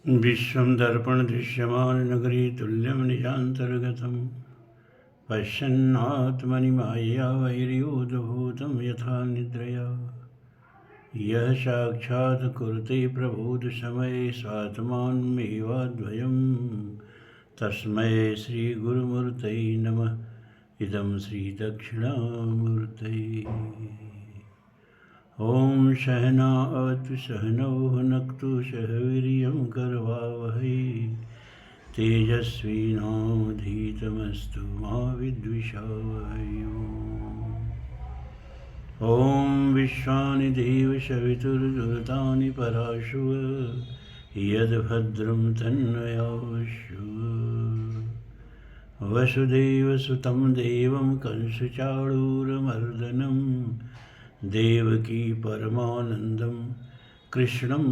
विश्वं दर्पणदृश्यमाननगरी तुल्यं निजान्तर्गतं पश्यन्नात्मनि मायया वैर्योद्भूतं यथा निद्रया। यः साक्षात् कुरुते प्रबोधसमये स्वात्मानमेवाद्वयं तस्मै श्रीगुरुमूर्तये नमः। इदं श्रीदक्षिणामूर्तये। ॐ सहनावतु सहनौ भुनक्तु सह वीर्यं करवावहै तेजस्विनावधीतमस्तु मा विद्विषावहै। ॐ विश्वानि देव सवितुर्दुरितानि पराशुव यद्भद्रं तन्नयाशु। वसुदेवसुतं देवं कंसचाणूरमर्दनं देवकी परमानंदम कृष्णं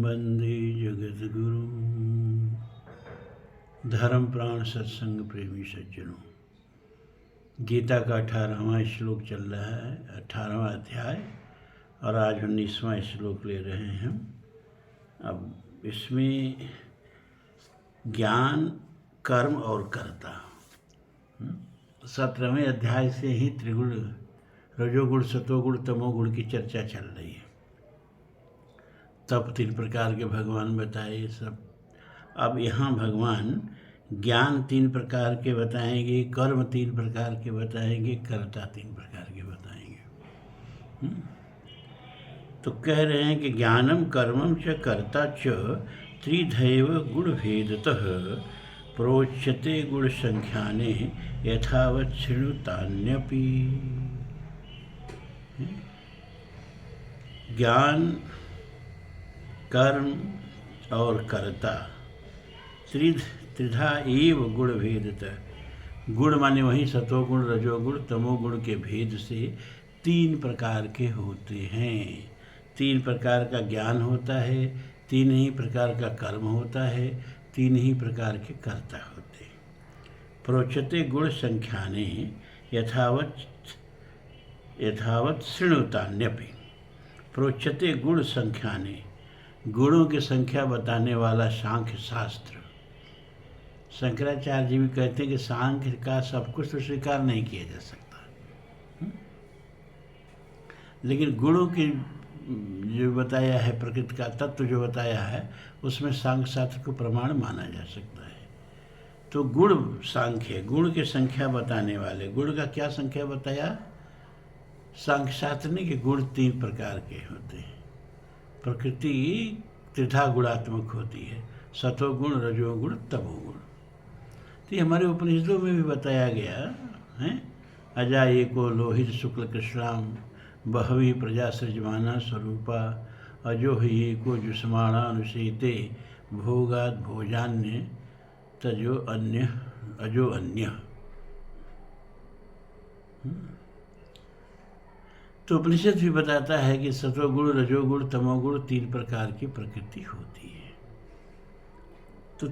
वंदे जगद्गुरुं। धर्म प्राण सत्संग प्रेमी सज्जनों, गीता का 18वां श्लोक चल रहा है, 18वां अध्याय, और आज 19वां श्लोक ले रहे हैं हम। अब इसमें ज्ञान, कर्म और कर्ता, 17वें अध्याय से ही त्रिगुण, रजोगुण, सतोगुण, तमोगुण की चर्चा चल रही है। तब 3 प्रकार के भगवान बताए सब। अब यहाँ भगवान ज्ञान 3 प्रकार के बताएंगे, कर्म 3 प्रकार के बताएंगे, कर्ता 3 प्रकार के बताएंगे। तो कह रहे हैं कि ज्ञानम कर्मम च कर्ता च त्रिधैव गुणभेदतः प्रोच्यते गुण संख्याने यथावत् शृणुतान्यपि। ज्ञान, कर्म और कर्ता त्रिधा एव गुण भेदतः। गुण माने वही सतोगुण, रजोगुण, तमोगुण के भेद से 3 प्रकार के होते हैं। 3 प्रकार का ज्ञान होता है, 3 ही प्रकार का कर्म होता है, 3 ही प्रकार के कर्ता होते हैं। प्रोच्यते गुण संख्याने यथावत् शृणुतान्यपि। प्रोच्यते गुण संख्याने, गुणों की संख्या बताने वाला सांख्य शास्त्र। शंकराचार्य जी भी कहते हैं कि सांख्य का सब कुछ तो स्वीकार नहीं किया जा सकता, लेकिन गुणों की जो बताया है, प्रकृति का तत्व जो बताया है, उसमें सांख्य शास्त्र को प्रमाण माना जा सकता है। तो गुण सांख्य, गुण की संख्या बताने वाले। गुण का क्या संख्या बताया सांख्य शास्त्र ने कि गुण 3 प्रकार के होते हैं। प्रकृति त्रिधा गुणात्मक होती है, सतोगुण, रजोगुण, तमोगुण। तो ये हमारे उपनिषदों में भी बताया गया है। अजा एको लोहित शुक्ल कृष्णाम बहवी प्रजा सृजमाना स्वरूपा अजो ही एको जुष्माणानुशीते भोगाद भोजान्य तजो अन्य अजो अन्य। तो उपनिषद भी बताता है कि सत्वगुण, रजोगुण, तमोगुण 3 प्रकार की प्रकृति होती है। तो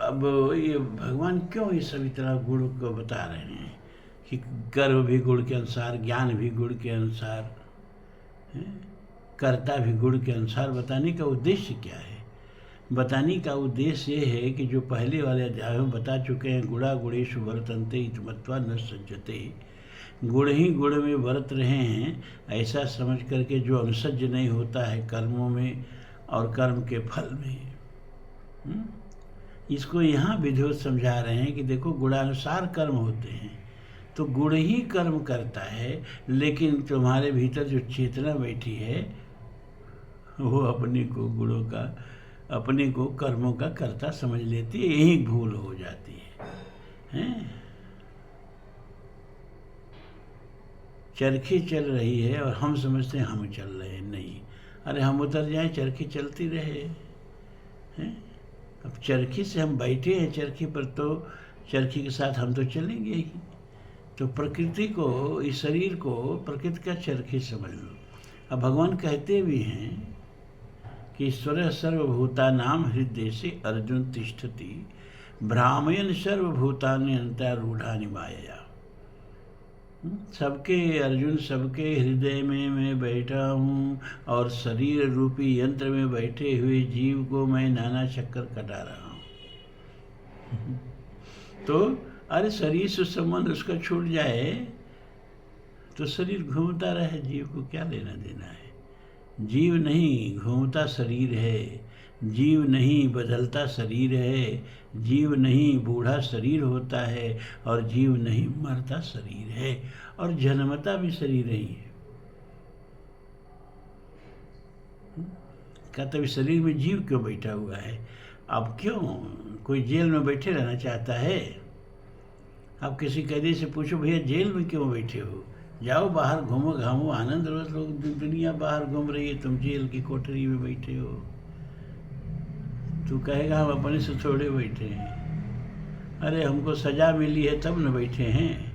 अब ये भगवान क्यों ये सभी तरह गुण को बता रहे हैं कि कर्म भी गुण के अनुसार, ज्ञान भी गुण के अनुसार, कर्ता भी गुण के अनुसार। बताने का उद्देश्य क्या है? बताने का उद्देश्य ये है कि जो पहले वाले अध्याय में बता चुके हैं, गुणा गुणेषु वर्तन्ते इति मत्वा न सज्जते। गुण ही गुण में वर्त रहे हैं ऐसा समझ करके जो अनुसज्ज नहीं होता है कर्मों में और कर्म के फल में। इसको यहाँ विधिवत समझा रहे हैं कि देखो, गुणानुसार कर्म होते हैं, तो गुण ही कर्म करता है, लेकिन तुम्हारे भीतर जो चेतना बैठी है वो अपने को गुणों का, अपने को कर्मों का कर्ता समझ लेती है। यही भूल हो जाती है। चरखी चल रही है और हम समझते हैं हम चल रहे हैं। नहीं, अरे हम उतर जाएं, चरखी चलती रहे हैं। अब चरखी से हम बैठे हैं चरखी पर, तो चरखी के साथ हम तो चलेंगे ही। तो प्रकृति को, इस शरीर को प्रकृति का चरखी समझ लो। अब भगवान कहते भी हैं कि ईश्वर सर्वभूतानां हृदय से अर्जुन तिष्ठति भ्रामयन् सर्वभूतानि अंतरूढ़ानि मायया। सबके अर्जुन सबके हृदय में मैं बैठा हूँ और शरीर रूपी यंत्र में बैठे हुए जीव को मैं नाना चक्कर कटा रहा हूँ। तो अरे शरीर से संबंध उसका छूट जाए तो शरीर घूमता रहे, जीव को क्या लेना देना है। जीव नहीं घूमता शरीर है, जीव नहीं बदलता शरीर है, जीव नहीं बूढ़ा शरीर होता है, और जीव नहीं मरता शरीर है, और जन्मता भी शरीर ही है। कहते शरीर में जीव क्यों बैठा हुआ है? अब क्यों कोई जेल में बैठे रहना चाहता है? आप किसी कैदी से पूछो भैया जेल में क्यों बैठे हो, जाओ बाहर घूमो घामो आनंद लो, लोग दुनिया बाहर घूम रही है, तुम जेल की कोठरी में बैठे हो। तू कहेगा हम अपने से थोड़े बैठे हैं, अरे हमको सजा मिली है तब न बैठे हैं,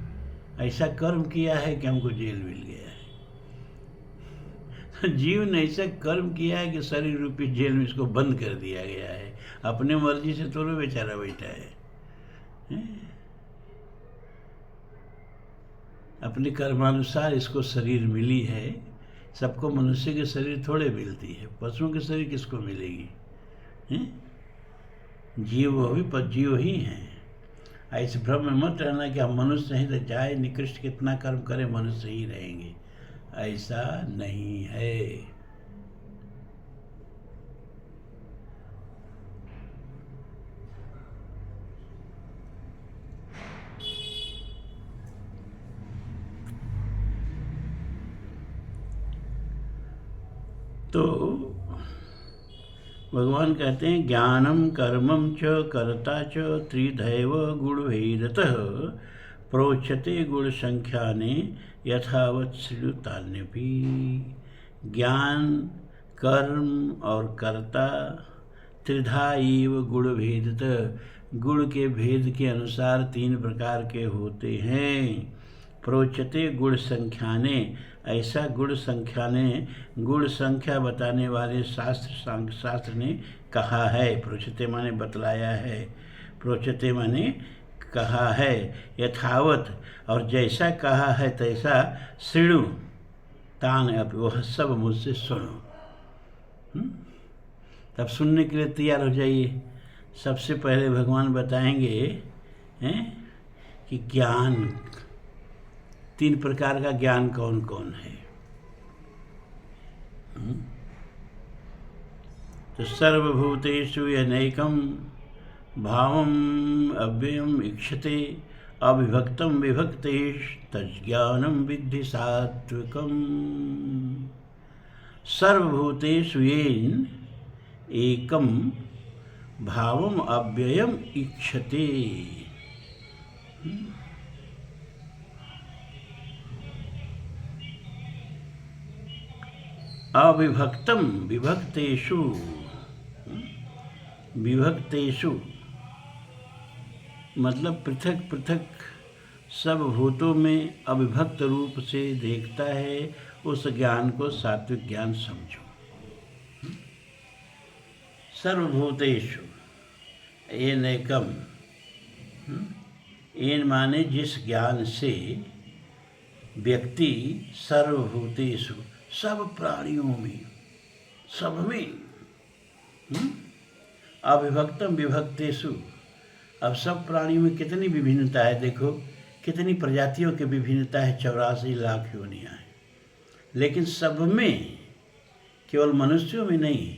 ऐसा कर्म किया है कि हमको जेल मिल गया है। जीव ने ऐसा कर्म किया है कि शरीर रूपी जेल में इसको बंद कर दिया गया है, अपने मर्जी से थोड़ा बेचारा बैठा है। अपने कर्मानुसार इसको शरीर मिली है। सबको मनुष्य के शरीर थोड़े मिलती है, पशुओं के शरीर किसको मिलेगी? जीव वो भी पर जीव ही हैं। ऐसे भ्रम में मत रहना कि हम मनुष्य हैं तो चाहे निकृष्ट कितना कर्म करें मनुष्य ही रहेंगे, ऐसा नहीं है। तो भगवान कहते हैं ज्ञानम कर्मम च कर्ता च त्रिधैव गुणभेदतः प्रोच्यते गुण संख्याने यथावत् श्रुतान्यपि। ज्ञान, कर्म और कर्ता त्रिधा इव गुण भेदतः, गुण के भेद के अनुसार तीन प्रकार के होते हैं। प्रोच्यते गुण संख्याने, ऐसा गुण संख्या ने, गुण संख्या बताने वाले शास्त्र ने कहा है। प्रोच्यते माने बतलाया है, प्रोच्यते माने कहा है, यथावत और जैसा कहा है तैसा, शृणु तान अपि, वह सब मुझसे सुनो। तब सुनने के लिए तैयार हो जाइए। सबसे पहले भगवान बताएंगे कि ज्ञान, तीन प्रकार का ज्ञान कौन कौन है। तो सर्वभूतेषु यनैकं भावम् अव्ययम् ईक्षते अविभक्तं विभक्तेस्तज्ज्ञानं विद्धि सात्विकम्। सर्वभूतेषु येन एकं भावम् अव्ययम् ईक्षते। अविभक्तम विभक्तेषु, विभक्तेषु मतलब पृथक पृथक सब भूतों में अविभक्त रूप से देखता है, उस ज्ञान को सात्विक ज्ञान समझो। सर्वभूतेषु येनैकम, येन माने जिस ज्ञान से व्यक्ति सर्वभूतेषु सब प्राणियों में, सब में, अविभक्तम विभक्तेषु, अब सब प्राणियों में कितनी विभिन्नता है, देखो कितनी प्रजातियों की विभिन्नता है, 84 लाख योनियाँ हैं, लेकिन सब में, केवल मनुष्यों में नहीं,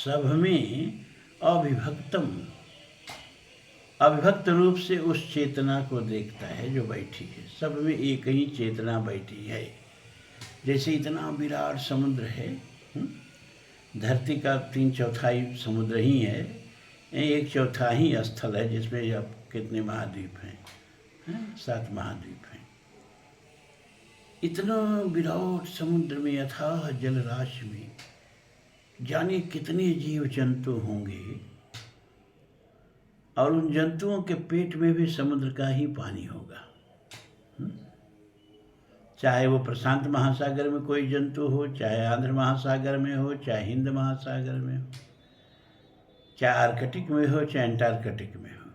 सब में अविभक्तम, अविभक्त रूप से उस चेतना को देखता है जो बैठी है। सब में एक ही चेतना बैठी है। जैसे इतना विराट समुद्र है, धरती का 3/4 समुद्र ही है, 1/4 ही स्थल है, जिसमें अब कितने महाद्वीप हैं, 7 महाद्वीप हैं। इतना विराट समुद्र में, अथाह जलराशि में जाने कितने जीव जंतु होंगे, और उन जंतुओं के पेट में भी समुद्र का ही पानी होगा। चाहे वो प्रशांत महासागर में कोई जंतु हो, चाहे आंध्र महासागर में हो, चाहे हिंद महासागर में हो, चाहे आर्कटिक में हो, चाहे एंटार्कटिक में हो,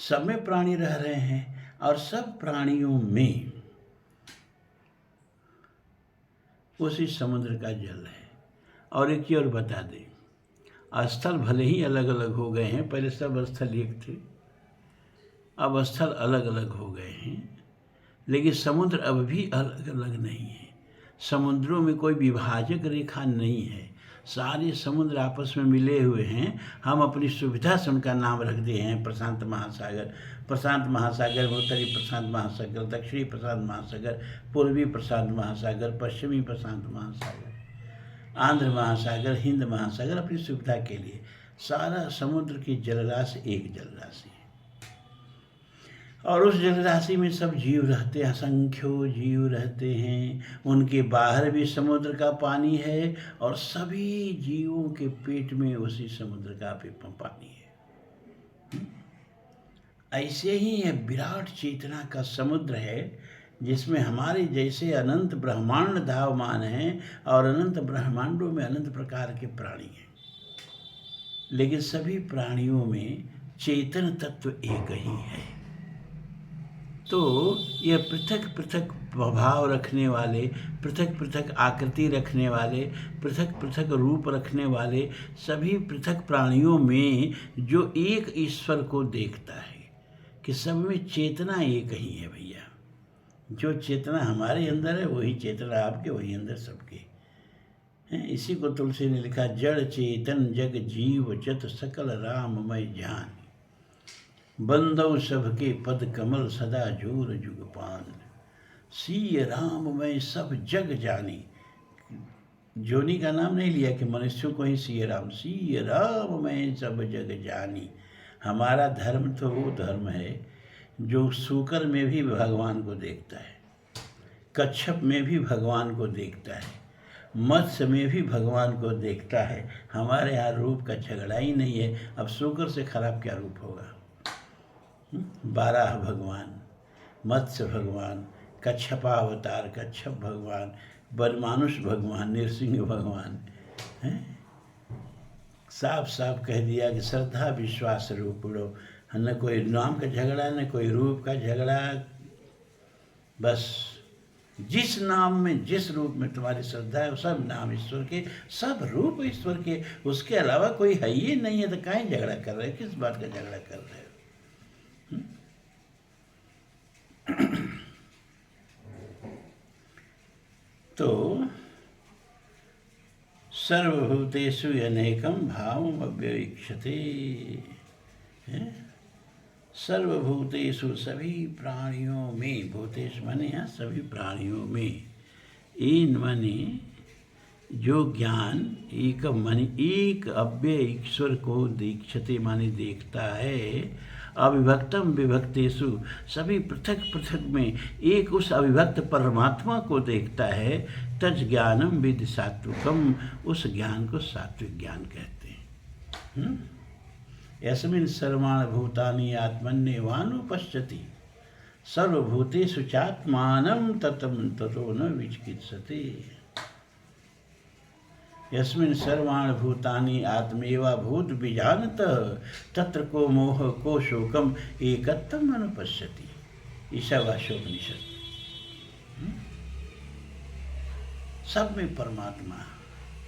सब में प्राणी रह रहे हैं और सब प्राणियों में उसी समुद्र का जल है। और एक चीज़ और बता दें, स्थल भले ही अलग अलग हो गए हैं, पहले सब स्थल एक थे, अब स्थल अलग अलग हो गए हैं, लेकिन समुद्र अब भी अलग अलग नहीं है। समुद्रों में कोई विभाजक रेखा नहीं है, सारे समुद्र आपस में मिले हुए हैं। हम अपनी सुविधा से उनका नाम रख दिए हैं प्रशांत महासागर। प्रशांत महासागर में उत्तरी प्रशांत महासागर, दक्षिणी प्रशांत महासागर, पूर्वी प्रशांत महासागर, पश्चिमी प्रशांत महासागर, आंध्र महासागर, हिंद महासागर, अपनी सुविधा के लिए। सारा समुद्र की जलराशि एक जलराशि है और उस जलराशि में सब जीव रहते हैं, असंख्यों जीव रहते हैं। उनके बाहर भी समुद्र का पानी है और सभी जीवों के पेट में उसी समुद्र का पानी है। ऐसे ही यह विराट चेतना का समुद्र है जिसमें हमारे जैसे अनंत ब्रह्मांड धावमान हैं और अनंत ब्रह्मांडों में अनंत प्रकार के प्राणी हैं, लेकिन सभी प्राणियों में चेतन तत्व एक ही है। तो यह पृथक पृथक भाव रखने वाले, पृथक पृथक आकृति रखने वाले, पृथक पृथक रूप रखने वाले सभी पृथक प्राणियों में जो एक ईश्वर को देखता है कि सब में चेतना एक ही है भैया। जो चेतना हमारे अंदर है वही चेतना आपके, वही अंदर सबके हैं। इसी को तुलसी ने लिखा, जड़ चेतन जग जीव जत सकल राममय जान, बंदौ सबके पद कमल सदा जोर जुगपान, सीय राम मैं सब जग जानी। जोनी का नाम नहीं लिया कि मनुष्यों को ही सीय राम मैं सब जग जानी। हमारा धर्म तो वो धर्म है जो सूकर में भी भगवान को देखता है, कच्छप में भी भगवान को देखता है, मत्स्य में भी भगवान को देखता है। हमारे यहाँ रूप का झगड़ा ही नहीं है। अब सूकर से खराब क्या रूप होगा? बारह भगवान, मत्स्य भगवान, कच्छपावतार कच्छप भगवान, बनमानुष भगवान, नृसिंह भगवान हैं। साफ साफ कह दिया कि श्रद्धा विश्वास रूपड़ो। न कोई नाम का झगड़ा, न कोई रूप का झगड़ा। बस जिस नाम में जिस रूप में तुम्हारी श्रद्धा है, सब नाम ईश्वर के, सब रूप ईश्वर के, उसके अलावा कोई है ही नहीं है। तो काहे झगड़ा कर रहे हो? किस बात का झगड़ा कर रहे हो? तो सर्वभूतेषु अनेकं भावम् अव्यवीक्षते। सर्वभूतेषु सभी प्राणियों में, भूतेषु माने यहाँ सभी प्राणियों में, इन माने जो ज्ञान एक माने एक अव्यय ईश्वर को दीक्षते माने देखता है। अविभक्तम विभक्तेषु सभी पृथक पृथक में एक उस अविभक्त परमात्मा को देखता है। तज ज्ञानम विद सात्विकम, उस ज्ञान को सात्विक ज्ञान कहते हैं। यस्मिन् सर्वाणि भूतानि आत्मन्येवानुपश्यति, सर्वभूतेषु चात्मानं ततो न विचिकित्सते। यस्मिन् सर्वाणि भूतानि आत्मैव भूत बीजानतः, तत्र को मोह को शोकम एकत्वम् अनुपश्यति। ईशावास्योपनिषद। सब में परमात्मा,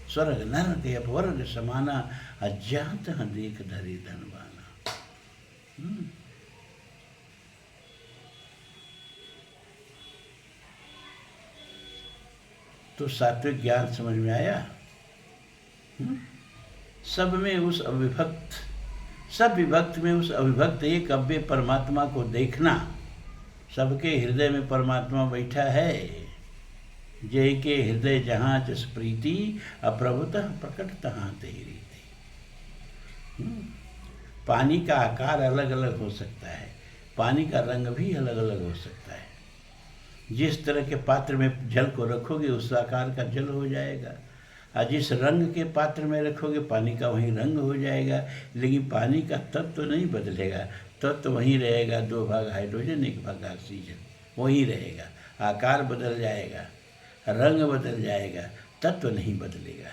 स्वर्ग नरक अपवर्ग समाना, अज्ञात देख धरे धनवाना। तो सात्विक ज्ञान समझ में आया? सब में उस अविभक्त, सब विभक्त में उस अविभक्त एक अव्यय परमात्मा को देखना। सबके हृदय में परमात्मा बैठा है। जय के हृदय जहाँ जस प्रीति, अप्रभुतः प्रकट तहाँ तेरी रीति। पानी का आकार अलग अलग हो सकता है, पानी का रंग भी अलग अलग हो सकता है। जिस तरह के पात्र में जल को रखोगे उस आकार का जल हो जाएगा, और जिस रंग के पात्र में रखोगे पानी का वही रंग हो जाएगा। लेकिन पानी का तत्व तो नहीं बदलेगा, तत्व तो वहीं रहेगा। 2 भाग हाइड्रोजन 1 भाग ऑक्सीजन, वहीं रहेगा। आकार बदल जाएगा, रंग बदल जाएगा, तत्व नहीं बदलेगा।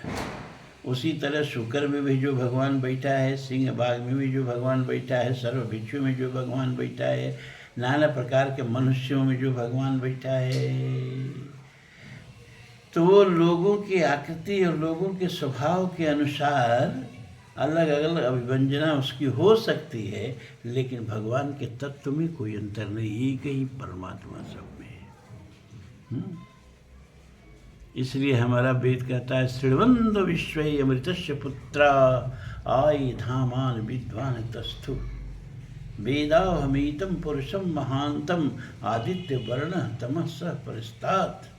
उसी तरह शुक्र में भी जो भगवान बैठा है, सिंह बाघ में भी जो भगवान बैठा है, सर्व भिक्षु में जो भगवान बैठा है, नाना प्रकार के मनुष्यों में जो भगवान बैठा है, तो वो लोगों की आकृति और लोगों के स्वभाव के अनुसार अलग अलग अभिव्यंजना उसकी हो सकती है, लेकिन भगवान के तत्व में कोई अंतर नहीं, एक ही परमात्मा सब में है। इसलिए हमारा वेद कहता है श्रीवंद विश्व अमृतस्य पुत्र आय धामान विद्वान तस्थु वेदाहमीतम पुरुषम महांतम आदित्य वर्ण तमस परिस्तात्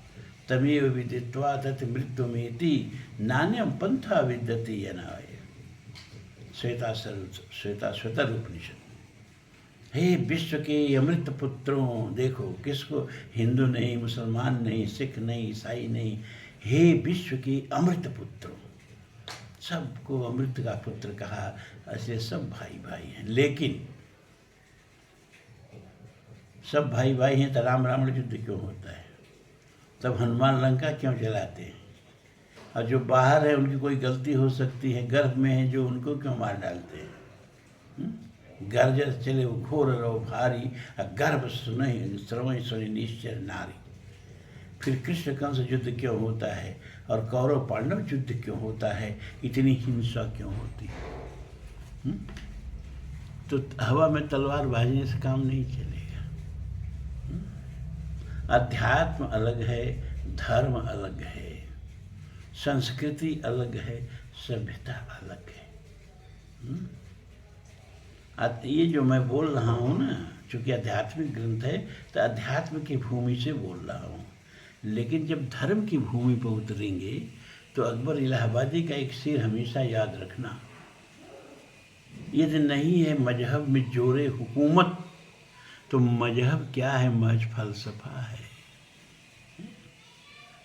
तमेव विदित्वा तत् मृत्युमेति नान्यम पंथा विद्यते यनाय। श्वेता उपनिषद। हे विश्व के अमृत पुत्रों, देखो किसको, हिंदू नहीं, मुसलमान नहीं, सिख नहीं, ईसाई नहीं, हे विश्व के अमृत पुत्रों, सबको अमृत का पुत्र कहा। ऐसे सब भाई भाई हैं, लेकिन सब भाई भाई हैं तो राम रावण युद्ध क्यों होता है? तब हनुमान लंका क्यों जलाते हैं? और जो बाहर है उनकी कोई गलती हो सकती है, गर्भ में है जो, उनको क्यों मार डालते हैं? गर्जर चले वो घोर रहो भारी, गर्भ सुनहि श्रवण सुनि निश्चर नारी। फिर कृष्ण कंस युद्ध क्यों होता है और कौरव पांडव युद्ध क्यों होता है? इतनी हिंसा क्यों होती है? तो हवा में तलवार भाजने से काम नहीं चलेगा। अध्यात्म अलग है, धर्म अलग है, संस्कृति अलग है, सभ्यता अलग है। ये जो मैं बोल रहा हूँ ना, चूँकि आध्यात्मिक ग्रंथ है तो अध्यात्म की भूमि से बोल रहा हूँ, लेकिन जब धर्म की भूमि पर उतरेंगे तो अकबर इलाहाबादी का एक शेर हमेशा याद रखना, यदि नहीं है मजहब में जोरे हुकूमत तो मजहब क्या है, महज फलसफा है।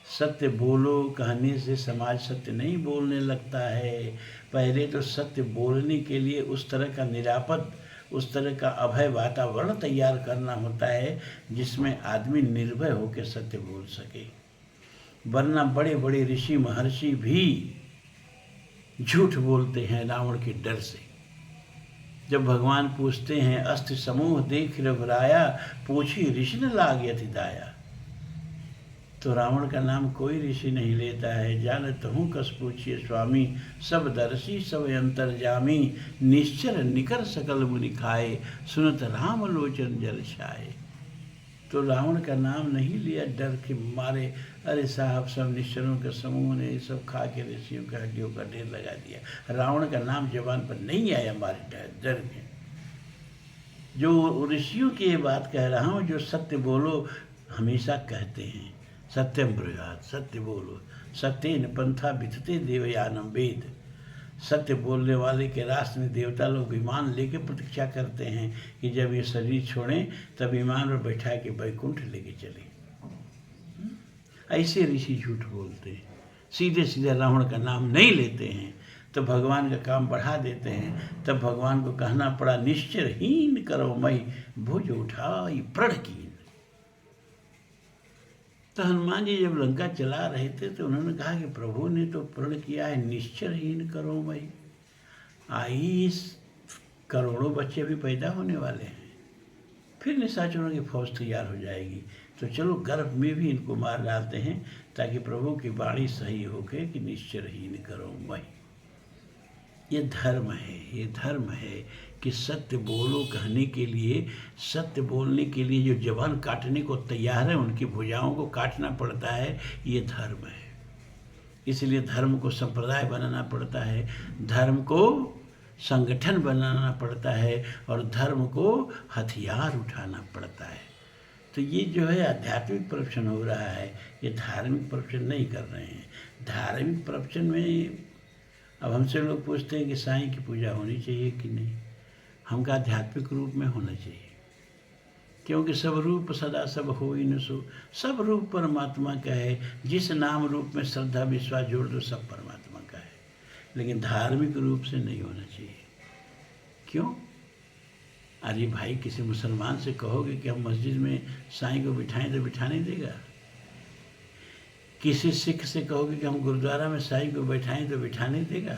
सत्य बोलो कहने से समाज सत्य नहीं बोलने लगता है। पहले तो सत्य बोलने के लिए उस तरह का निरापद, उस तरह का अभय वातावरण तैयार करना होता है जिसमें आदमी निर्भय होकर सत्य बोल सके। वरना बड़े बड़े ऋषि महर्षि भी झूठ बोलते हैं रावण के डर से। जब भगवान पूछते हैं अस्त्र समूह देख रघुराया, पूछी ऋषि न लाग यति दाया, तो रावण का नाम कोई ऋषि नहीं लेता है। जानत हूँ कस पूछिए स्वामी, सब दर्शी सब अंतर्जामी, निश्चर निकर सकल मुनि खाए, सुनत राम लोचन जल छाए। तो रावण का नाम नहीं लिया डर के मारे, अरे साहब सब निश्चरों के समूह ने सब खा के ऋषियों का हड्डियों का ढेर लगा दिया। रावण का नाम जबान पर नहीं आया हमारे डर में। जो ऋषियों की ये बात कह रहा हूँ, जो सत्य बोलो हमेशा कहते हैं, सत्यम ब्रूयात्, सत्य बोलो, सत्येन पंथा विदते देवयानम वेद। सत्य बोलने वाले के रास्ते में देवता लोग विमान लेके प्रतीक्षा करते हैं कि जब ये शरीर छोड़ें तब विमान पर बैठा के वैकुंठ लेके चले। ऐसे ऋषि झूठ बोलते हैं, सीधे सीधे रावण का नाम नहीं लेते हैं, तो भगवान का काम बढ़ा देते हैं। तब भगवान को कहना पड़ा निश्चरहीन करो मई, भुज उठाई प्रण कीन। तो हनुमान जी जब लंका चला रहे थे तो उन्होंने कहा कि प्रभु ने तो प्रण किया है निश्चरहीन करो मई। आई करोड़ों बच्चे भी पैदा होने वाले हैं, फिर निशाचरों की फौज तैयार हो जाएगी, तो चलो गर्भ में भी इनको मार डालते हैं ताकि प्रभु की वाणी सही होके कि निश्चरहीन करो मई। ये धर्म है, ये धर्म है कि सत्य बोलो कहने के लिए, सत्य बोलने के लिए जो जवान काटने को तैयार है उनकी भुजाओं को काटना पड़ता है, ये धर्म है। इसलिए धर्म को संप्रदाय बनाना पड़ता है, धर्म को संगठन बनाना पड़ता है और धर्म को हथियार उठाना पड़ता है। तो ये जो है आध्यात्मिक प्रवचन हो रहा है, ये धार्मिक प्रवचन नहीं कर रहे हैं। धार्मिक प्रवचन में अब हमसे लोग पूछते हैं कि साईं की पूजा होनी चाहिए कि नहीं। हमका आध्यात्मिक रूप में होना चाहिए, क्योंकि सब रूप सदा सब हो ही न सो। सब रूप परमात्मा का है, जिस नाम रूप में श्रद्धा विश्वास जोड़ दो सब परमात्मा का है, लेकिन धार्मिक रूप से नहीं होना चाहिए। क्यों? अरे भाई, किसी मुसलमान से कहोगे कि हम मस्जिद में साईं को बिठाएं तो बिठाने देगा? किसी सिख से कहोगे कि हम गुरुद्वारा में साईं को बैठाएं तो बिठा नहीं देगा।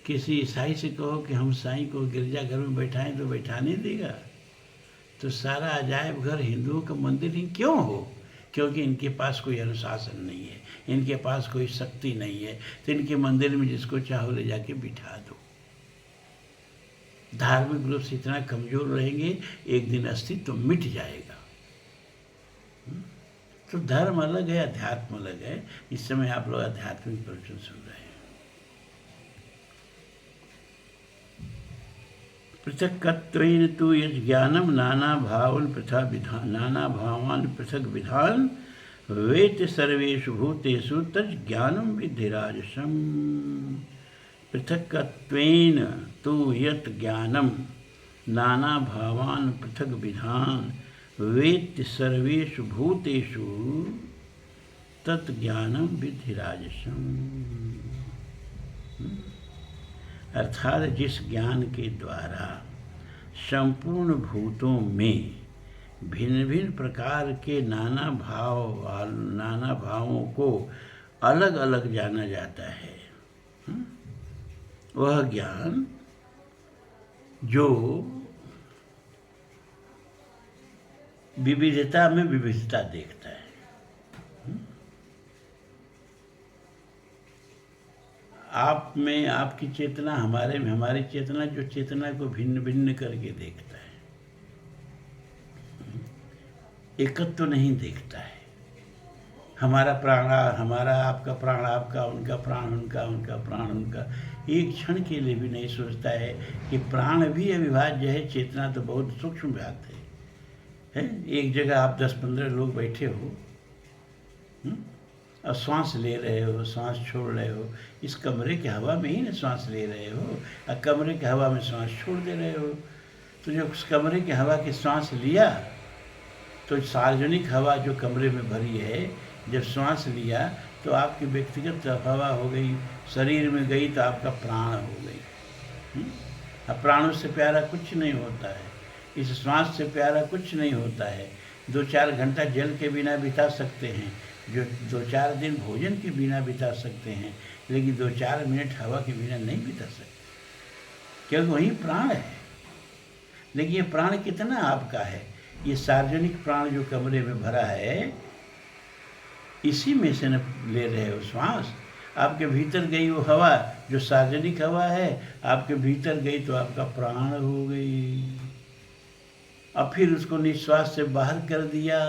किसी ईसाई से कहो कि हम साईं को गिरजाघर में बैठाएं तो बैठा नहीं देगा। तो सारा अजायब घर हिंदुओं का मंदिर ही क्यों हो? क्योंकि इनके पास कोई अनुशासन नहीं है, इनके पास कोई शक्ति नहीं है, तो इनके मंदिर में जिसको चाहो ले जाके बिठा दो। धार्मिक रूप से इतना कमजोर रहेंगे, एक दिन अस्तित्व तो मिट जाएगा। तो धर्म अलग है, अध्यात्म अलग है। इस समय आप लोग आध्यात्मिक प्रवचन सुन रहे हैं। पृथक्त्वेन तु यज्ञानम नाना भावान पृथक विधान वेत्ति सर्वेषु भूतेषु तज्ज्ञानम विद्धि राजसम्। पृथक्त्वेन तु यत् ज्ञानम नाना भावान पृथक विधान वेत्ति सर्वेषु भूतेषु तत् ज्ञानम विद्धि राजसम्। अर्थात जिस ज्ञान के द्वारा संपूर्ण भूतों में भिन्न भिन्न प्रकार के नाना भावों को अलग अलग जाना जाता है, वह ज्ञान जो विविधता में विविधता देखता है। आप में आपकी चेतना, हमारे में हमारी चेतना, जो चेतना को भिन्न भिन्न करके देखता है, एकत्व तो नहीं देखता है। हमारा प्राण हमारा, आपका प्राण आपका, उनका प्राण उनका, उनका प्राण उनका, एक क्षण के लिए भी नहीं सोचता है कि प्राण भी अविभाज्य है, चेतना तो बहुत सूक्ष्म बात है। एक जगह आप 10-15 लोग बैठे हो और श्वास ले रहे हो, श्वास छोड़ रहे हो, इस कमरे के हवा में ही ना श्वास ले रहे हो और कमरे के हवा में श्वास छोड़ दे रहे हो। तो जो उस कमरे के हवा की श्वास लिया, तो सार्वजनिक हवा जो कमरे में भरी है, जब श्वास लिया तो आपकी व्यक्तिगत हवा हो गई, शरीर में गई तो आपका प्राण हो गई। अब प्राणों से प्यारा कुछ नहीं होता है, इस श्वास से प्यारा कुछ नहीं होता है। 2-4 घंटा जल के बिना बिता सकते हैं, जो 2-4 दिन भोजन के बिना बिता सकते हैं, लेकिन 2-4 मिनट हवा के बिना नहीं बिता सकते, क्योंकि वही प्राण है। लेकिन ये प्राण कितना आपका है? ये सार्वजनिक प्राण जो कमरे में भरा है, इसी में से न ले रहे हो श्वास। आपके भीतर गई वो हवा जो सार्वजनिक हवा है, आपके भीतर गई तो आपका प्राण हो गई। अब फिर उसको निश्वास से बाहर कर दिया,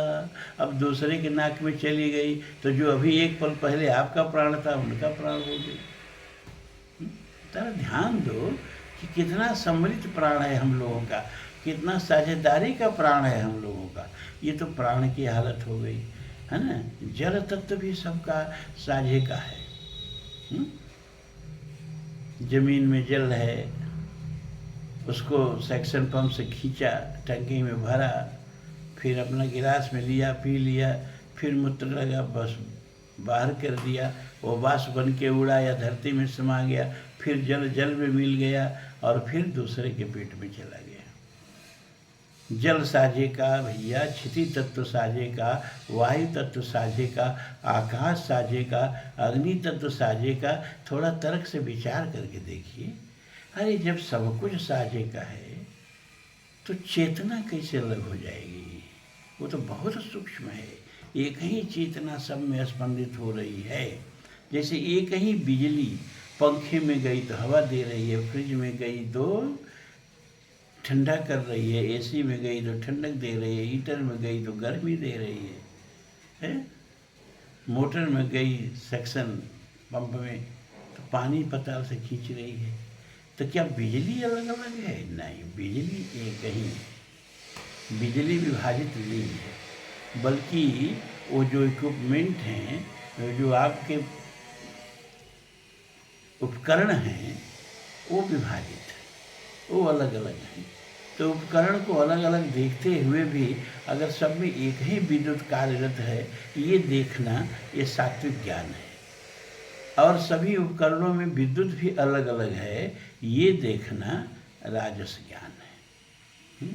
अब दूसरे के नाक में चली गई, तो जो अभी एक पल पहले आपका प्राण था, उनका प्राण हो गई। तारा ध्यान दो कि कितना सम्मिलित प्राण है हम लोगों का, कितना साझेदारी का प्राण है हम लोगों का। ये तो प्राण की हालत हो गई है ना। जल तत्व भी सबका साझे का है। जमीन में जल है, उसको सेक्शन पंप से खींचा, टंकी में भरा, फिर अपना गिलास में लिया, पी लिया, फिर मूत्र लगा, बस बाहर कर दिया, वो वाष्प बन के उड़ा या धरती में समा गया, फिर जल में मिल गया और फिर दूसरे के पेट में चला गया। जल साझे का भैया, क्षिति तत्व साझे का, वायु तत्व साझे का, आकाश साझे का, अग्नि तत्व साझे का। थोड़ा तर्क से विचार करके देखिए, अरे जब सब कुछ साझे का है तो चेतना कैसे अलग हो जाएगी? वो तो बहुत सूक्ष्म है। एक ही चेतना सब में स्पंदित हो रही है। जैसे एक ही बिजली पंखे में गई तो हवा दे रही है, फ्रिज में गई तो ठंडा कर रही है, एसी में गई तो ठंडक दे रही है, हीटर में गई तो गर्मी दे रही है? मोटर में गई सेक्शन पंप में तो पानी पताल से खींच रही है। तो क्या बिजली अलग अलग है? नहीं, बिजली एक ही है। बिजली विभाजित नहीं है, बल्कि वो जो इक्विपमेंट हैं, जो आपके उपकरण हैं, वो विभाजित है, वो अलग अलग हैं। तो उपकरण को अलग अलग देखते हुए भी अगर सब में एक ही विद्युत कार्यरत है, ये देखना ये सात्विक ज्ञान है। और सभी उपकरणों में विद्युत भी अलग अलग है, ये देखना राजस ज्ञान है।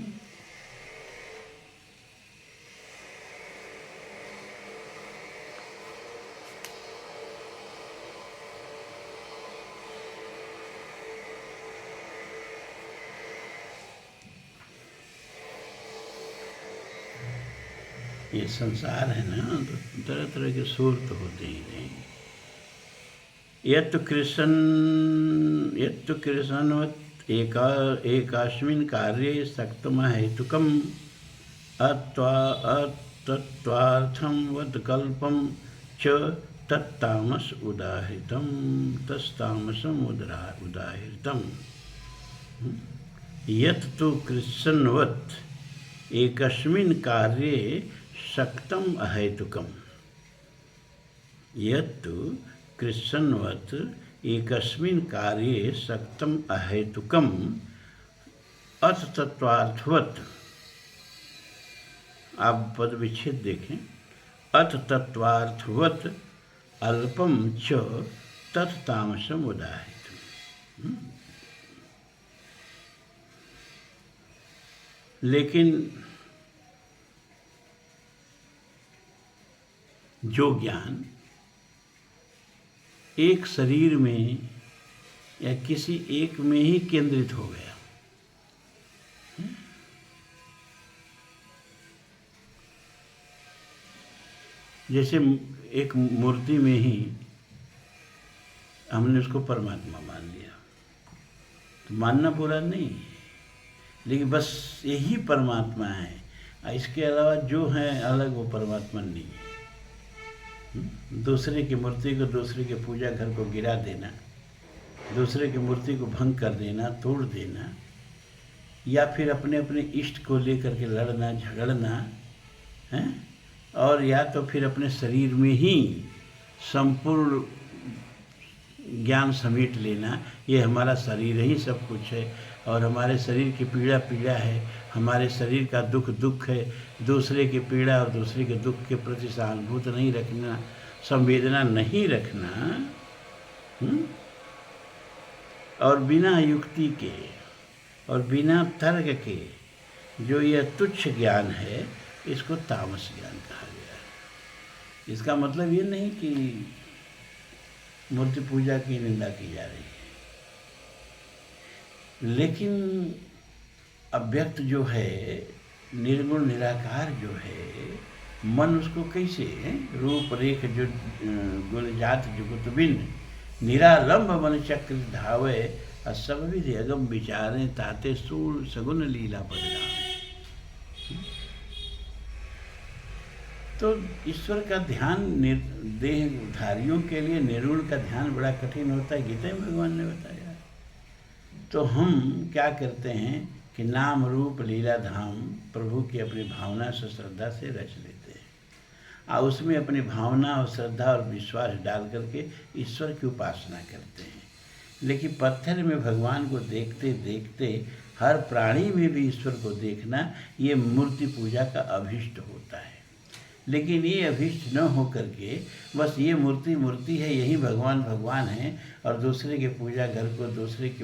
ये संसार है ना, तो तरह तरह के सुर तो होते ही नहीं। यत्तु कृष्णवत् एकास्मिन् कार्ये सक्तम हेतुकम् अतत्त्वार्थं वत्कल्पं च तत्तामस उदाहृतं तस्तामसम् उदाहृतम्। यत् तु कृष्णवत् एकस्मिन् कार्ये सक्तम अहेतुकम्। यत्तु कृष्णवत् एकस्मिन् कार्ये सक्तम अहेतुकम् अतत्त्वार्थवत्। आप पद विच्छेद देखें। अतत्त्वार्थवत् अल्पम च तत्तामसम उदाहृतम्। लेकिन जो ज्ञान एक शरीर में या किसी एक में ही केंद्रित हो गया, जैसे एक मूर्ति में ही हमने उसको परमात्मा मान लिया, तो मानना बुरा नहीं, लेकिन बस यही परमात्मा है, इसके अलावा जो है अलग वो परमात्मा नहीं है। दूसरे की मूर्ति को, दूसरे के पूजा घर को गिरा देना, दूसरे की मूर्ति को भंग कर देना, तोड़ देना, या फिर अपने अपने इष्ट को लेकर के लड़ना झगड़ना है, और या तो फिर अपने शरीर में ही संपूर्ण ज्ञान समेट लेना, ये हमारा शरीर ही सब कुछ है और हमारे शरीर की पीड़ा पीड़ा है, हमारे शरीर का दुख दुख है। दूसरे की पीड़ा और दूसरे के दुख के प्रति सहानुभूत नहीं रखना, संवेदना नहीं रखना, और बिना युक्ति के और बिना तर्क के जो यह तुच्छ ज्ञान है, इसको तामस ज्ञान कहा गया है। इसका मतलब ये नहीं कि मूर्ति पूजा की निंदा की जा रही है, लेकिन अव्यक्त जो है, निर्गुण निराकार जो है, मन उसको कैसे रूप रेख जो गुणजात जुगुत बिन निरालंब मन चक्र धावे सब विधि अगम विचारे ताते सूर सगुन लीला बदलावे। तो ईश्वर का ध्यान देहधारियों के लिए निर्गुण का ध्यान बड़ा कठिन होता है, गीता में भगवान ने बताया। तो हम क्या करते हैं कि नाम रूप लीला धाम प्रभु की अपनी भावना से श्रद्धा से रच लेते हैं, और उसमें अपनी भावना और श्रद्धा और विश्वास डाल करके ईश्वर की उपासना करते हैं। लेकिन पत्थर में भगवान को देखते देखते हर प्राणी में भी ईश्वर को देखना, ये मूर्ति पूजा का अभिष्ट होता है। लेकिन ये अभिष्ट न हो करके बस ये मूर्ति मूर्ति है, यही भगवान भगवान है, और दूसरे के पूजा घर को, दूसरे के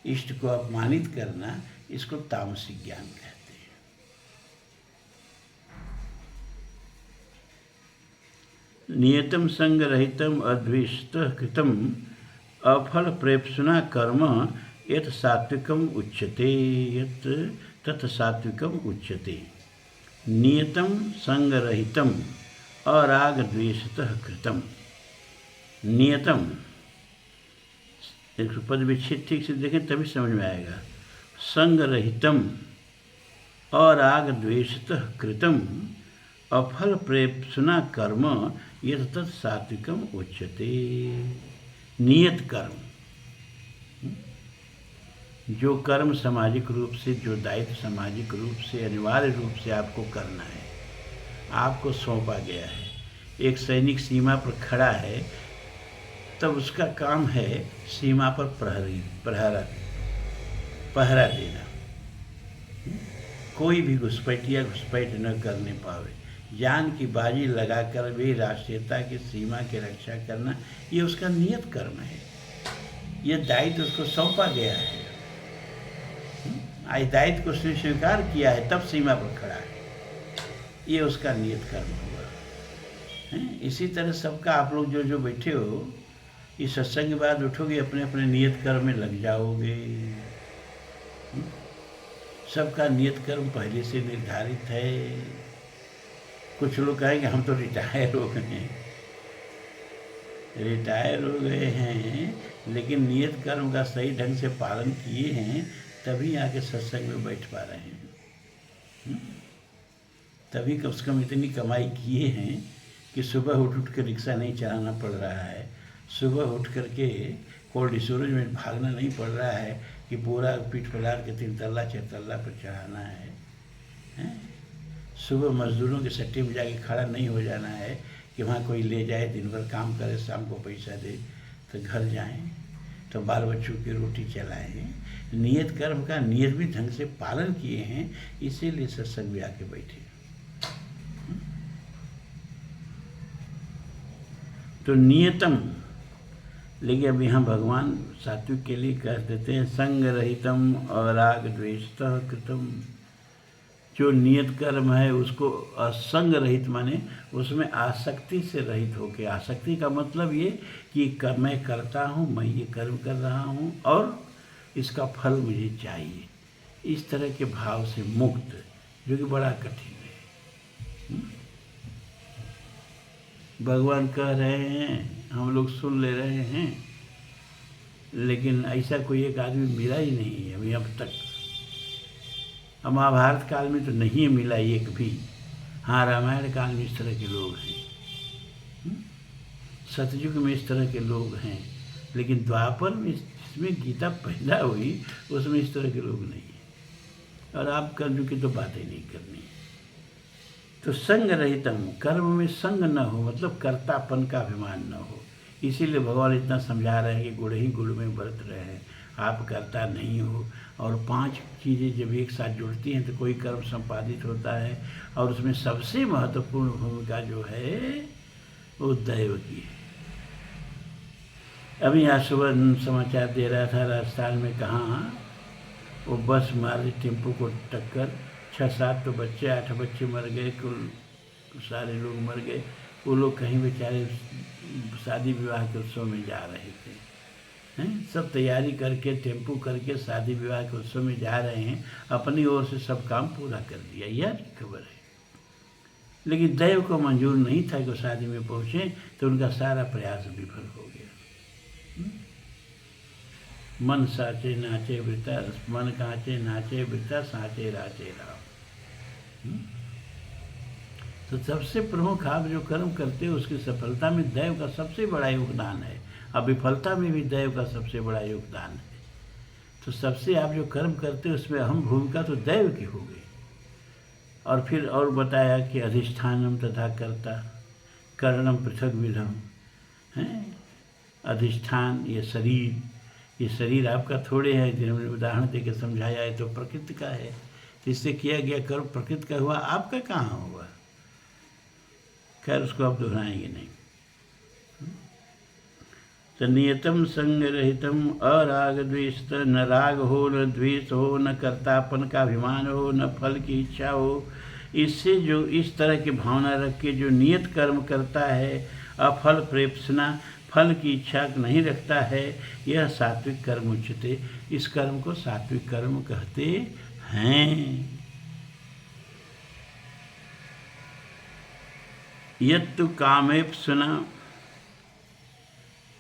इष्ट को अपमानित करना, इसको तामसिक ज्ञान कहते हैं। नियतम संग रहितम अद्वेष्टः कृतम अफल प्रेप्सुना कर्म यत् सात्विकम उच्यते, यत् तत् सात्विकम उच्यते। नियतम संग रहितम अराग द्वेषतः कृतम। नियतम, एक पद विच्छेद ठीक से देखें तभी समझ में आएगा। संग रहितम अराग द्वेषतः कृतम अफल प्रेप्सुना कर्म यत् तत् सात्विकम उच्यते। नियत कर्म, जो कर्म सामाजिक रूप से, जो दायित्व सामाजिक रूप से अनिवार्य रूप से आपको करना है, आपको सौंपा गया है। एक सैनिक सीमा पर खड़ा है, तब उसका काम है सीमा पर पहरा देना। कोई भी घुसपैठिया घुसपैठ न करने पावे, जान की बाजी लगाकर भी राष्ट्रीयता की सीमा की रक्षा करना, ये उसका नियत कर्म है। ये दायित्व उसको सौंपा गया है, आज दायित्व को उसने स्वीकार किया है, तब सीमा पर खड़ा है, ये उसका नियत कर्म हुआ है। इसी तरह सबका आप लोग जो जो बैठे हो, इस सत्संग के बाद उठोगे, अपने अपने नियत कर्म में लग जाओगे। सबका नियत कर्म पहले से निर्धारित है। कुछ लोग कहेंगे हम तो रिटायर हो गए हैं। रिटायर हो गए हैं लेकिन नियत कर्म का सही ढंग से पालन किए हैं, तभी आके सत्संग में बैठ पा रहे हैं। तभी कम से कम इतनी कमाई किए हैं कि सुबह उठ उठ कर रिक्शा नहीं चलाना पड़ रहा है, सुबह उठ कर के कोल्ड स्टोरेज में भागना नहीं पड़ रहा है कि पूरा पीठ पलार के 3 तल्ला 4 तल्ला पर चढ़ाना है, हैं? सुबह मजदूरों के सट्टे में जाके खड़ा नहीं हो जाना है कि वहाँ कोई ले जाए, दिन भर काम करे, शाम को पैसा दे तो घर जाएं, तो बाल बच्चों की रोटी चलाएं। नियत कर्म का नियमित ढंग से पालन किए हैं, इसीलिए सत्संग में आके बैठे। तो नियतम, लेकिन अब यहाँ भगवान सात्विक के लिए कह देते हैं संग रहितम अराग द्वेषतः कृतम। जो नियत कर्म है उसको असंग रहित माने उसमें आसक्ति से रहित होके, आसक्ति का मतलब ये कि मैं करता हूँ, मैं ये कर्म कर रहा हूँ और इसका फल मुझे चाहिए, इस तरह के भाव से मुक्त, जो कि बड़ा कठिन है। भगवान कह रहे हैं, हम लोग सुन ले रहे हैं, लेकिन ऐसा कोई एक आदमी मिला ही नहीं है अभी अब तक। अब महाभारत काल में तो नहीं मिला एक भी। हाँ, रामायण काल में इस तरह के लोग हैं, सतयुग में इस तरह के लोग हैं, लेकिन द्वापर में जिसमें गीता पैदा हुई उसमें इस तरह के लोग नहीं हैं। और आप कर्म की तो बातें नहीं करनी। तो संग रहितम, कर्म में संग न हो, मतलब कर्तापन का अभिमान न हो। इसीलिए भगवान इतना समझा रहे हैं कि गुण ही गुण में बरत रहे हैं, आप करता नहीं हो। और 5 चीज़ें जब एक साथ जुड़ती हैं तो कोई कर्म संपादित होता है, और उसमें सबसे महत्वपूर्ण भूमिका जो है वो दैव की है। अभी आज सुबह समाचार दे रहा था, राजस्थान में कहाँ वो बस मारी टेम्पो को टक्कर, 6-7 तो बच्चे, 8 बच्चे मर गए, कुल सारे लोग मर गए। वो लोग कहीं बेचारे शादी विवाह के उत्सव में जा रहे थे, हैं? सब तैयारी करके टेम्पो करके शादी विवाह के उत्सव में जा रहे हैं, अपनी ओर से सब काम पूरा कर दिया, यार खबर है। लेकिन दैव को मंजूर नहीं था कि वो शादी में पहुँचे, तो उनका सारा प्रयास विफल हो गया। मन साचे नाचे वृता, मन कांचे नाचे वृता, साचे राचे राम। तो सबसे प्रमुख आप जो कर्म करते हो उसकी सफलता में दैव का सबसे बड़ा योगदान है, और विफलता में भी दैव का सबसे बड़ा योगदान है। तो सबसे आप जो कर्म करते हो उसमें अहम भूमिका तो दैव की हो गई। और फिर और बताया कि अधिष्ठानम तथा कर्ता करणम पृथक विधम है। अधिष्ठान ये शरीर आपका थोड़े है, जिन्होंने उदाहरण देकर समझाया है, तो प्रकृति का है। तो इससे किया गया कर्म प्रकृति का हुआ, आपका कहाँ हुआ? खैर, उसको आप दोहराएंगे नहीं। तो नियतम संग रहितम अराग द्वेष, न राग हो, न द्वेष हो, न कर्तापन का अभिमान हो, न फल की इच्छा हो। इससे जो इस तरह की भावना रख के जो नियत कर्म करता है, अफल प्रेप्सना, फल की इच्छा नहीं रखता है, यह सात्विक कर्म उच्चते। इस कर्म को सात्विक कर्म कहते हैं। यत्तु कामेप्सुना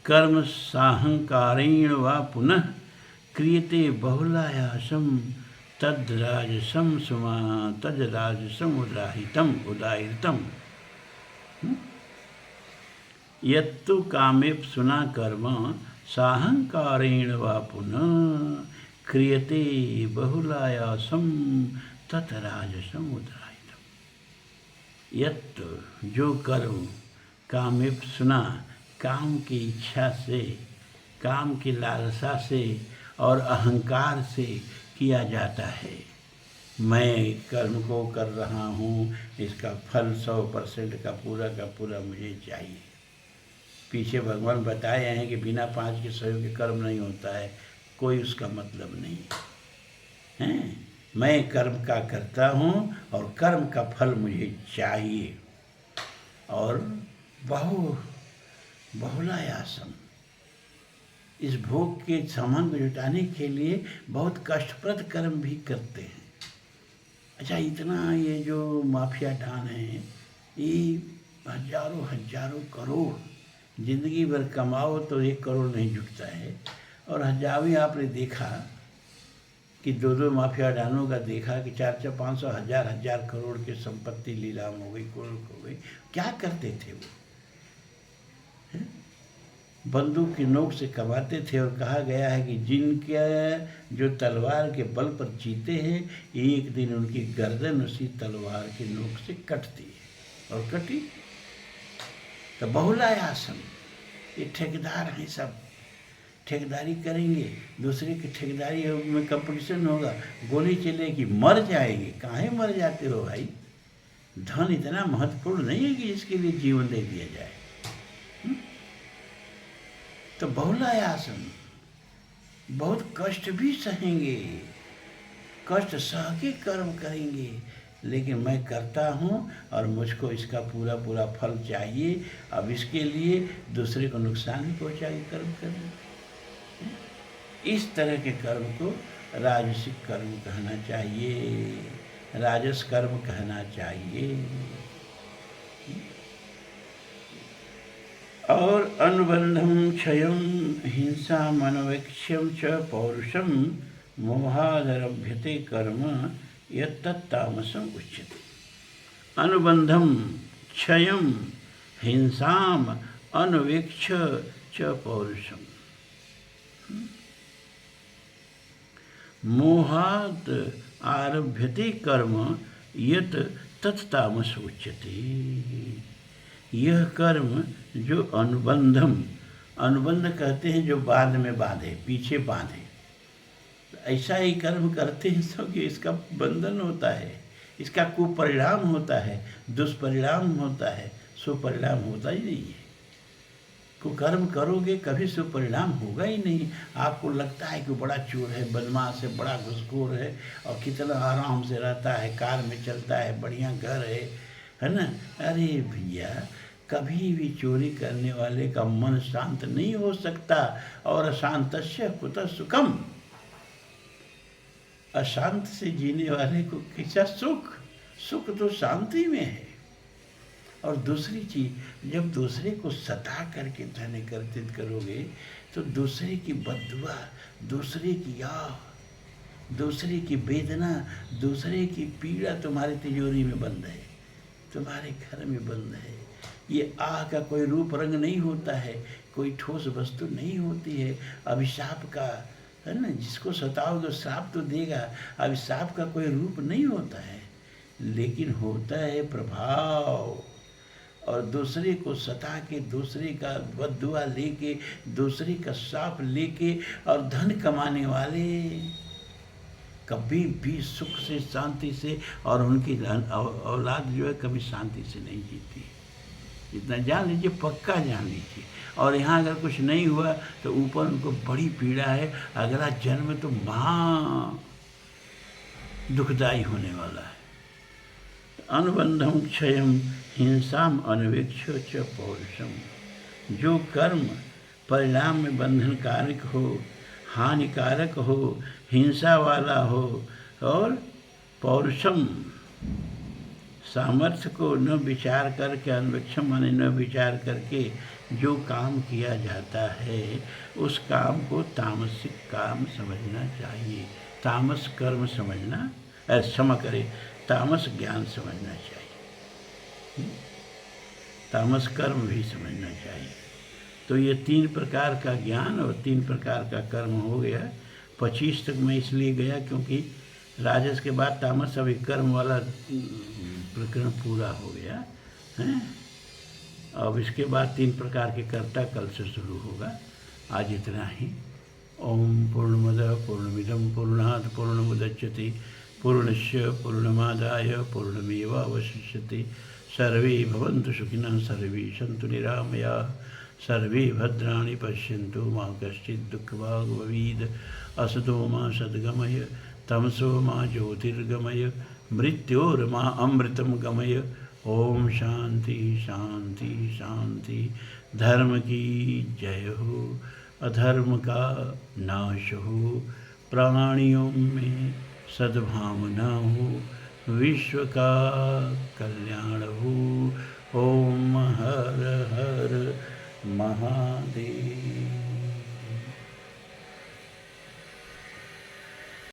कर्म साहंकारेण वा पुनः क्रियते बहुलायासम तद्राजसम सुमा तद्राजसम उदाहृतम। यत्तु कामेप्सुना कर्म साहंकारेण वा पुनः क्रियते बहुलायासम तद्राजसम उदाहृतम। यत्तु जो कर्म कामेप्सुना, काम की इच्छा से, काम की लालसा से और अहंकार से किया जाता है, मैं कर्म को कर रहा हूँ, इसका फल 100% का पूरा मुझे चाहिए। पीछे भगवान बताए हैं कि बिना 5 के सहयोग के कर्म नहीं होता है, कोई उसका मतलब नहीं है। मैं कर्म का करता हूँ और कर्म का फल मुझे चाहिए। और बहुलायासम, इस भोग के सामान को जुटाने के लिए बहुत कष्टप्रद कर्म भी करते हैं। अच्छा, इतना ये जो माफिया डान हैं, ये हजारों हजारों करोड़ जिंदगी भर कमाओ तो 1 करोड़ नहीं जुटता है। और हजारों आपने देखा कि 2 माफिया डानों का देखा कि 400 500 हजार हजार करोड़ की संपत्ति नीलाम हो गई, करोड़ हो गई। क्या करते थे वो? बंदूक की नोक से कमाते थे। और कहा गया है कि जिनके जो तलवार के बल पर जीते हैं, एक दिन उनकी गर्दन उसी तलवार की नोक से कटती है। और कटी तो बहुलायासन, ये ठेकेदार हैं सब, ठेकेदारी करेंगे, दूसरे की ठेकेदारी में कंपटीशन होगा, गोली चलेगी, मर जाएंगे। काहे मर जाते हो भाई? धन इतना महत्वपूर्ण नहीं है कि इसके लिए जीवन दे दिया जाए। तो बहुलायासन, बहुत कष्ट भी सहेंगे, कष्ट सह के कर्म करेंगे, लेकिन मैं करता हूँ और मुझको इसका पूरा पूरा फल चाहिए। अब इसके लिए दूसरे को नुकसान ही पहुँचा के कर्म करेंगे। इस तरह के कर्म को राजसिक कर्म कहना चाहिए, राजस कर्म कहना चाहिए। और अनुबंधम क्षयम हिंसा मनोवेक्ष्यम च पौरुषम मोहादरभ्यते कर्म यत्तत्तामसम उच्यते। अनुबंधम क्षयम हिंसाम अनवेक्ष्य च पौरुषम मोहात् आरभ्यते कर्म यत् तत्तामस उच्यते। यह कर्म जो अनुबंधम, अनुबंध कहते हैं जो बाद में बांधे, पीछे बांधे, ऐसा ही कर्म करते हैं सब कि इसका बंधन होता है, इसका कुपरिणाम होता है, दुष्परिणाम होता है, सुपरिणाम होता ही नहीं है। कुकर्म करोगे कभी सुपरिणाम होगा ही नहीं। आपको लगता है कि बड़ा चोर है, बदमाश है, बड़ा घुसखोर है और कितना आराम से रहता है, कार में चलता है, बढ़िया घर है ना? अरे भैया, कभी भी चोरी करने वाले का मन शांत नहीं हो सकता। और अशांतस्य कुतः सुखम, अशांत से जीने वाले को कैसा सुख? सुख तो शांति में है। और दूसरी चीज, जब दूसरे को सता करके धन एकत्रित करोगे तो दूसरे की बद्दुआ, दूसरे की आह, दूसरे की वेदना, दूसरे की पीड़ा तुम्हारी तिजोरी में बंद है, तुम्हारे घर में बंद है। ये आह का कोई रूप रंग नहीं होता है, कोई ठोस वस्तु नहीं होती है। अभिशाप का, है ना, जिसको सताओगे तो श्राप तो देगा। अभिशाप का कोई रूप नहीं होता है, लेकिन होता है प्रभाव। और दूसरे को सता के, दूसरे का बद्दुआ लेके, दूसरे का शाप लेके और धन कमाने वाले कभी भी सुख से, शांति से, और उनकी औलाद जो है कभी शांति से नहीं जीती। इतना जान लीजिए, पक्का जान लीजिए। और यहाँ अगर कुछ नहीं हुआ तो ऊपर उनको बड़ी पीड़ा है, अगला जन्म तो महा दुखदायी होने वाला है। अनुबंधम क्षयम हिंसाम अनवेक्ष्य च पौरुषम। जो कर्म परिणाम में बंधनकारक हो, हानिकारक हो, हिंसा वाला हो, और पौरुषम सामर्थ्य को न विचार करके, अनवेक्षम माने न विचार करके जो काम किया जाता है, उस काम को तामसिक काम समझना चाहिए। तामस कर्म समझना, क्षमा करें, तामस ज्ञान समझना चाहिए, तामस कर्म भी समझना चाहिए। तो ये 3 प्रकार का ज्ञान और 3 प्रकार का कर्म हो गया। 25 तक मैं इसलिए गया क्योंकि राजस के बाद तामस, अभी कर्म वाला प्रकरण पूरा हो गया है। अब इसके बाद 3 प्रकार के कर्ता कल से शुरू होगा। आज इतना ही। ओम पूर्णमदः पूर्णमिदं पूर्णात् पूर्णमुदच्यते पूर्णस्य पूर्णमादाय पूर्णमेवावशिष्यते। सर्वे भवन्तु सुखिनः, सर्वे सन्तु निरामयाः, सर्वे भद्राणि पश्यन्तु मा कश्चित् दुःखभाग् भवेत्। असतो मा सद्गमय, तमसो मा ज्योतिर्गमय, मृत्योर्मा अमृतं गमय। ओम शांति शांति शांति। धर्म की जय हो, अधर्म का नाश हो, प्राणियों में सद्भावना हो, विश्व का कल्याण हो। ओम हर हर महादेव।